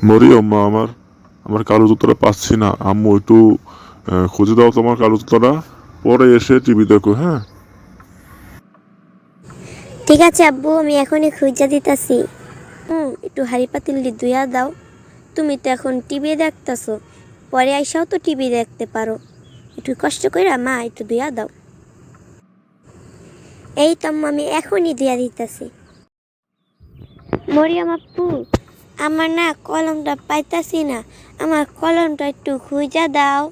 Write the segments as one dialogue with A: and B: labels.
A: মরিয়ম মা, আমার আমার কালো জুতোটা পাচ্ছি না। আম্মু একটু খুঁজে দাও তোমার কালো জুতোটা, পরে এসে টিভি দেখো। হ্যাঁ,
B: ঠিক আছে আব্বু, আমি এখনই খুঁজা দিতাছি। একটু হাড়ি পাতিল ধুইয়া দাও। তুমি তো এখন টিভি দেখতেছো, পরে আইসাও তো টিভি দেখতে পারো। একটু কষ্ট করে মা একটু ধুইয়া দাও। এই তো আম্মু, আমি এখনই ধুইয়া দিতেছি। মরিয়ম আপু, আমার না কলমটা পাইতাছি না, আমার কলমটা একটু খুঁজা দাও।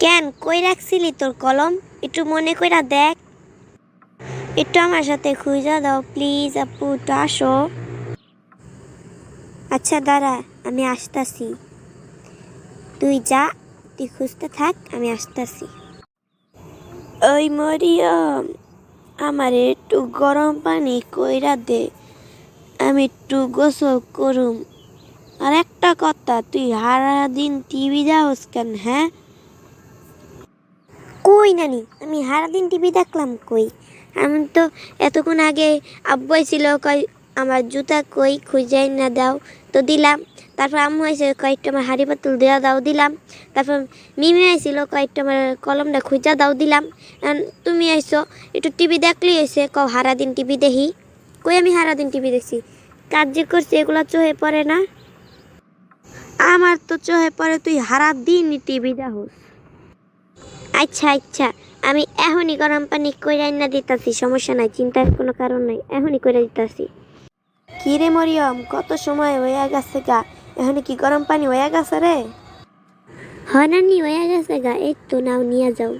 B: কেন, কই রাখছিলি তোর কলম? একটু মনে কইরা দেখ। একটু আমার সাথে খুঁজা দাও প্লিজ আপু, একটু আসো। আচ্ছা দাঁড়া, আমি আসতাছি। তুই যা, তুই খুঁজতে থাক, আমি আসতাছি। ওই মরিয়ম, আমার একটু গরম পানি কইরা দে, আমি একটু গোসল করুম। আর একটা কথা, তুই সারা দিন টিভি যাওস কেন? হ্যাঁ, কই নানি, আমি সারাদিন টিভি দেখলাম কই? আমি তো এতক্ষণ আগে আব্বু ছিল, কই আমার জুতা কই খুঁজাই না দাও, তো দিলাম। তারপর আম্মু হয়েছে কয়েকটা আমার হাড়ি পাতুল দেওয়া দাও, দিলাম। তারপর মিমি আইছিল কয়েকটা আমার কলমটা খুঁজা দাও, দিলাম। তুমি আইসো একটু টিভি দেখলি এসে কও সারাদিন টিভি দেখি। কই আমি সারাদিন টিভি দেখছি? কাজ যে করছি এগুলো চোখে পড়ে না? আমার তো চোখে পড়ে তুই সারাদিন টিভি দেখোস। আচ্ছা আচ্ছা, আমি এখনই গরম পানি কইরা না দিতাছি, সমস্যা নাই, চিন্তার কোনো কারণ নাই, এখনই কইরা দিতাছি। কি রে মরিয়ম, কত সময় হয়ে গেছে গা, এখন কি গরম পানি হয়ে গেছে রে? হয় নানি, হয়ে গেছে গা, এই তো নাও নিয়ে যাও।